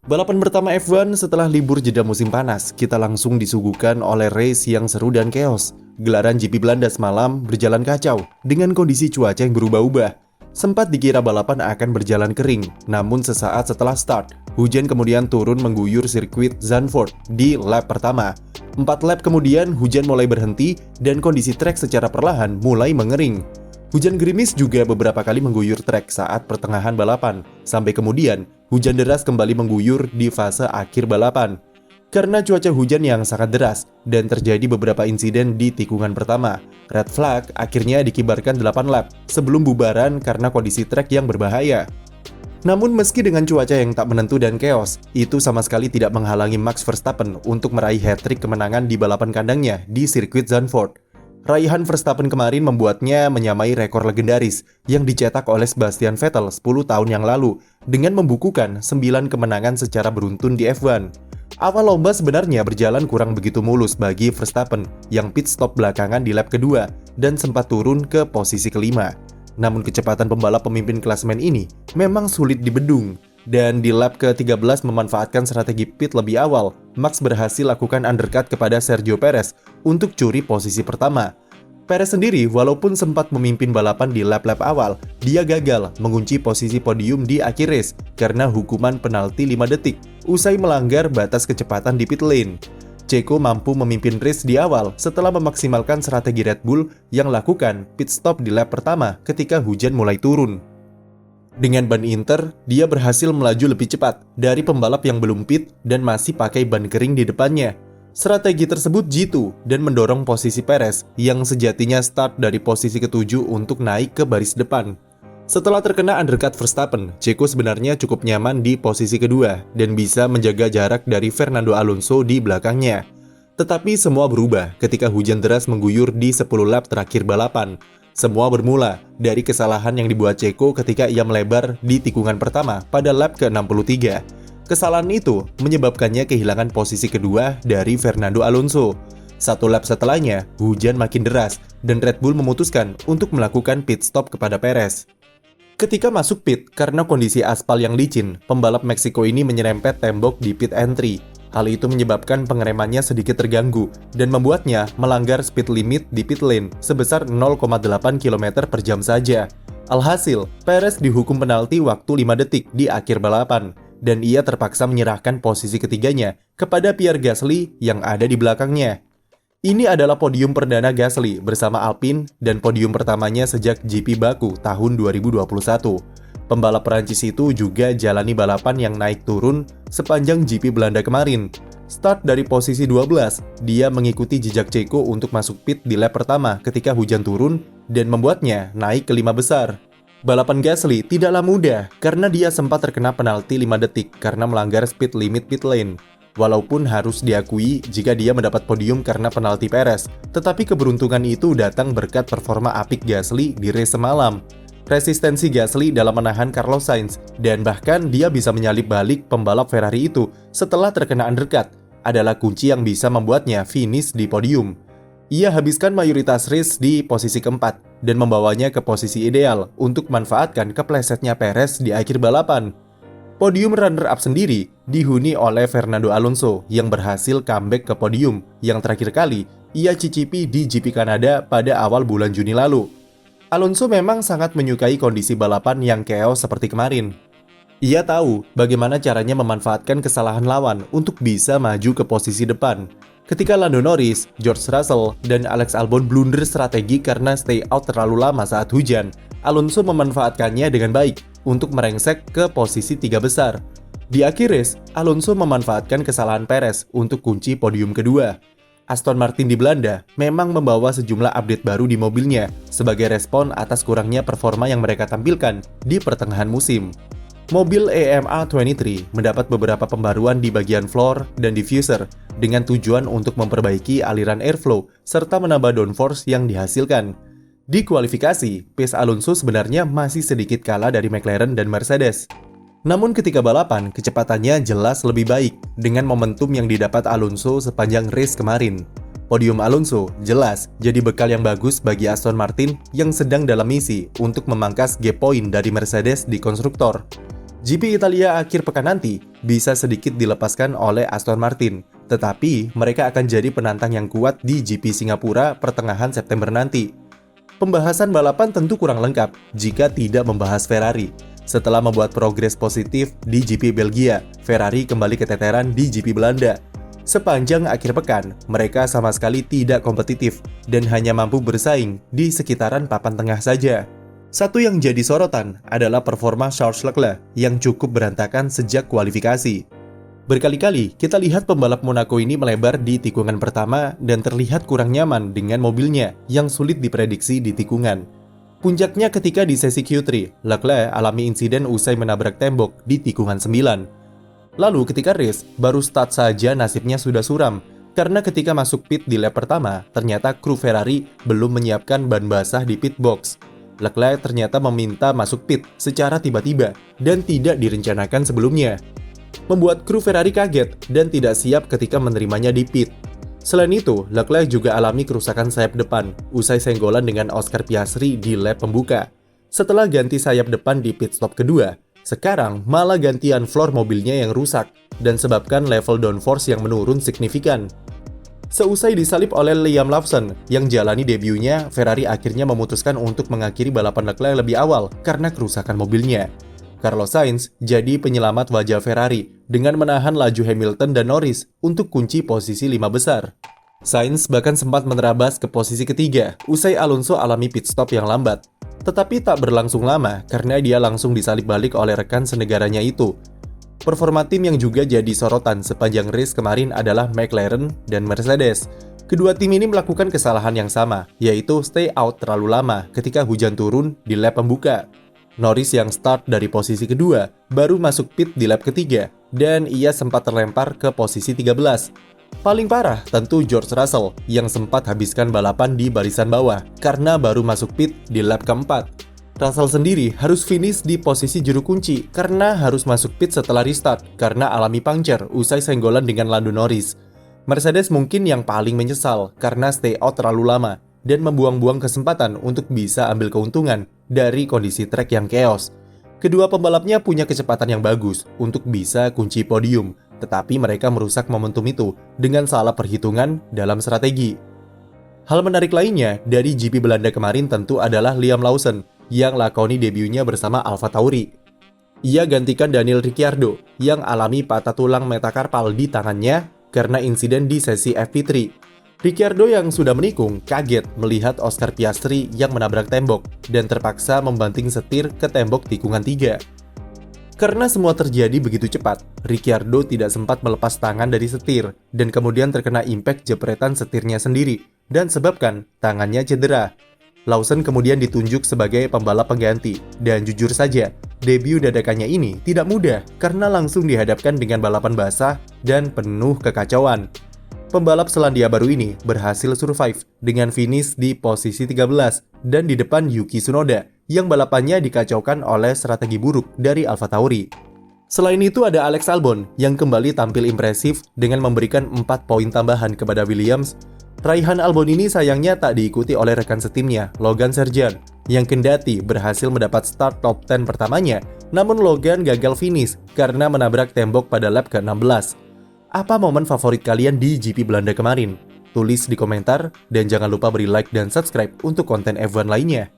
Balapan pertama F1 setelah libur jeda musim panas, kita langsung disuguhkan oleh race yang seru dan chaos. Gelaran GP Belanda semalam berjalan kacau dengan kondisi cuaca yang berubah-ubah. Sempat dikira balapan akan berjalan kering, namun sesaat setelah start, hujan kemudian turun mengguyur sirkuit Zandvoort di lap pertama. 4 lap kemudian, hujan mulai berhenti dan kondisi trek secara perlahan mulai mengering. Hujan gerimis juga beberapa kali mengguyur trek saat pertengahan balapan, sampai kemudian hujan deras kembali mengguyur di fase akhir balapan. Karena cuaca hujan yang sangat deras dan terjadi beberapa insiden di tikungan pertama, red flag akhirnya dikibarkan 8 lap sebelum bubaran karena kondisi trek yang berbahaya. Namun meski dengan cuaca yang tak menentu dan chaos, itu sama sekali tidak menghalangi Max Verstappen untuk meraih hat-trick kemenangan di balapan kandangnya di sirkuit Zandvoort. Raihan Verstappen kemarin membuatnya menyamai rekor legendaris yang dicetak oleh Sebastian Vettel 10 tahun yang lalu dengan membukukan 9 kemenangan secara beruntun di F1. Awal lomba sebenarnya berjalan kurang begitu mulus bagi Verstappen yang pit stop belakangan di lap kedua dan sempat turun ke posisi kelima. Namun kecepatan pembalap pemimpin klasemen ini memang sulit dibendung. Dan di lap ke-13 memanfaatkan strategi pit lebih awal, Max berhasil lakukan undercut kepada Sergio Perez untuk curi posisi pertama. Perez sendiri walaupun sempat memimpin balapan di lap-lap awal, dia gagal mengunci posisi podium di akhir race karena hukuman penalti 5 detik usai melanggar batas kecepatan di pit lane. Checo mampu memimpin race di awal setelah memaksimalkan strategi Red Bull yang lakukan pit stop di lap pertama ketika hujan mulai turun. Dengan ban inter, dia berhasil melaju lebih cepat dari pembalap yang belum pit dan masih pakai ban kering di depannya. Strategi tersebut jitu dan mendorong posisi Perez yang sejatinya start dari posisi ke-7 untuk naik ke baris depan. Setelah terkena undercut Verstappen, Checo sebenarnya cukup nyaman di posisi kedua dan bisa menjaga jarak dari Fernando Alonso di belakangnya. Tetapi semua berubah ketika hujan deras mengguyur di 10 lap terakhir balapan. Semua bermula dari kesalahan yang dibuat Checo ketika ia melebar di tikungan pertama pada lap ke-63. Kesalahan itu menyebabkannya kehilangan posisi kedua dari Fernando Alonso. 1 lap setelahnya, hujan makin deras dan Red Bull memutuskan untuk melakukan pit stop kepada Perez. Ketika masuk pit karena kondisi aspal yang licin, pembalap Meksiko ini menyerempet tembok di pit entry. Hal itu menyebabkan pengeremannya sedikit terganggu dan membuatnya melanggar speed limit di pit lane sebesar 0,8 km per jam saja. Alhasil, Perez dihukum penalti waktu 5 detik di akhir balapan dan ia terpaksa menyerahkan posisi ketiganya kepada Pierre Gasly yang ada di belakangnya. Ini adalah podium perdana Gasly bersama Alpine dan podium pertamanya sejak GP Baku tahun 2021. Pembalap Perancis itu juga jalani balapan yang naik turun sepanjang GP Belanda kemarin. Start dari posisi 12, dia mengikuti jejak Checo untuk masuk pit di lap pertama ketika hujan turun dan membuatnya naik ke 5 besar. Balapan Gasly tidaklah mudah karena dia sempat terkena penalti 5 detik karena melanggar speed limit pit lane. Walaupun harus diakui jika dia mendapat podium karena penalti Perez, tetapi keberuntungan itu datang berkat performa apik Gasly di race semalam. Resistensi Gasly dalam menahan Carlos Sainz dan bahkan dia bisa menyalip balik pembalap Ferrari itu setelah terkena undercut adalah kunci yang bisa membuatnya finish di podium. Ia habiskan mayoritas race di posisi keempat dan membawanya ke posisi ideal untuk memanfaatkan keplesetnya Perez di akhir balapan. Podium runner-up sendiri dihuni oleh Fernando Alonso yang berhasil comeback ke podium yang terakhir kali ia cicipi di GP Kanada pada awal bulan Juni lalu. Alonso memang sangat menyukai kondisi balapan yang chaos seperti kemarin. Ia tahu bagaimana caranya memanfaatkan kesalahan lawan untuk bisa maju ke posisi depan. Ketika Lando Norris, George Russell, dan Alex Albon blunder strategi karena stay out terlalu lama saat hujan, Alonso memanfaatkannya dengan baik untuk merengsek ke posisi 3 besar. Di akhir race, Alonso memanfaatkan kesalahan Perez untuk kunci podium kedua. Aston Martin di Belanda memang membawa sejumlah update baru di mobilnya sebagai respon atas kurangnya performa yang mereka tampilkan di pertengahan musim. Mobil EMA 23 mendapat beberapa pembaruan di bagian floor dan diffuser dengan tujuan untuk memperbaiki aliran airflow serta menambah downforce yang dihasilkan. Di kualifikasi, pace Alonso sebenarnya masih sedikit kalah dari McLaren dan Mercedes. Namun ketika balapan, kecepatannya jelas lebih baik dengan momentum yang didapat Alonso sepanjang race kemarin. Podium Alonso jelas jadi bekal yang bagus bagi Aston Martin yang sedang dalam misi untuk memangkas gap point dari Mercedes di konstruktor. GP Italia akhir pekan nanti bisa sedikit dilepaskan oleh Aston Martin, tetapi mereka akan jadi penantang yang kuat di GP Singapura pertengahan September nanti. Pembahasan balapan tentu kurang lengkap jika tidak membahas Ferrari. Setelah membuat progres positif di GP Belgia, Ferrari kembali keteteran di GP Belanda. Sepanjang akhir pekan, mereka sama sekali tidak kompetitif dan hanya mampu bersaing di sekitaran papan tengah saja. Satu yang jadi sorotan adalah performa Charles Leclerc yang cukup berantakan sejak kualifikasi. Berkali-kali kita lihat pembalap Monaco ini melebar di tikungan pertama dan terlihat kurang nyaman dengan mobilnya yang sulit diprediksi di tikungan. Puncaknya ketika di sesi Q3, Leclerc alami insiden usai menabrak tembok di tikungan 9. Lalu ketika race, baru start saja nasibnya sudah suram, karena ketika masuk pit di lap pertama, ternyata kru Ferrari belum menyiapkan ban basah di pit box. Leclerc ternyata meminta masuk pit secara tiba-tiba dan tidak direncanakan sebelumnya, membuat kru Ferrari kaget dan tidak siap ketika menerimanya di pit. Selain itu, Leclerc juga alami kerusakan sayap depan usai senggolan dengan Oscar Piastri di lap pembuka. Setelah ganti sayap depan di pit stop kedua, sekarang malah gantian floor mobilnya yang rusak dan sebabkan level downforce yang menurun signifikan. Seusai disalip oleh Liam Lawson yang jalani debutnya, Ferrari akhirnya memutuskan untuk mengakhiri balapan Leclerc lebih awal karena kerusakan mobilnya. Carlos Sainz jadi penyelamat wajah Ferrari dengan menahan laju Hamilton dan Norris untuk kunci posisi 5 besar. Sainz bahkan sempat menerabas ke posisi ketiga usai Alonso alami pit stop yang lambat. Tetapi tak berlangsung lama karena dia langsung disalip balik oleh rekan senegaranya itu. Performa tim yang juga jadi sorotan sepanjang race kemarin adalah McLaren dan Mercedes. Kedua tim ini melakukan kesalahan yang sama, yaitu stay out terlalu lama ketika hujan turun di lap pembuka. Norris yang start dari posisi kedua, baru masuk pit di lap ketiga, dan ia sempat terlempar ke posisi 13. Paling parah tentu George Russell yang sempat habiskan balapan di barisan bawah karena baru masuk pit di lap keempat. Russell sendiri harus finish di posisi juru kunci karena harus masuk pit setelah restart karena alami puncture usai senggolan dengan Lando Norris. Mercedes mungkin yang paling menyesal karena stay out terlalu lama dan membuang-buang kesempatan untuk bisa ambil keuntungan dari kondisi trek yang chaos. Kedua pembalapnya punya kecepatan yang bagus untuk bisa kunci podium, tetapi mereka merusak momentum itu dengan salah perhitungan dalam strategi. Hal menarik lainnya dari GP Belanda kemarin tentu adalah Liam Lawson yang lakoni debutnya bersama AlphaTauri. Ia gantikan Daniel Ricciardo yang alami patah tulang metakarpal di tangannya karena insiden di sesi FP3. Ricciardo yang sudah menikung kaget melihat Oscar Piastri yang menabrak tembok dan terpaksa membanting setir ke tembok tikungan 3. Karena semua terjadi begitu cepat, Ricciardo tidak sempat melepas tangan dari setir dan kemudian terkena impact jepretan setirnya sendiri dan sebabkan tangannya cedera. Lawson kemudian ditunjuk sebagai pembalap pengganti, dan jujur saja, debut dadakannya ini tidak mudah karena langsung dihadapkan dengan balapan basah dan penuh kekacauan. Pembalap Selandia Baru ini berhasil survive dengan finish di posisi 13 dan di depan Yuki Tsunoda yang balapannya dikacaukan oleh strategi buruk dari AlphaTauri. Selain itu ada Alex Albon yang kembali tampil impresif dengan memberikan 4 poin tambahan kepada Williams. Raihan Albon ini sayangnya tak diikuti oleh rekan setimnya, Logan Sargeant, yang kendati berhasil mendapat start top 10 pertamanya, namun Logan gagal finish karena menabrak tembok pada lap ke-16. Apa momen favorit kalian di GP Belanda kemarin? Tulis di komentar, dan jangan lupa beri like dan subscribe untuk konten F1 lainnya.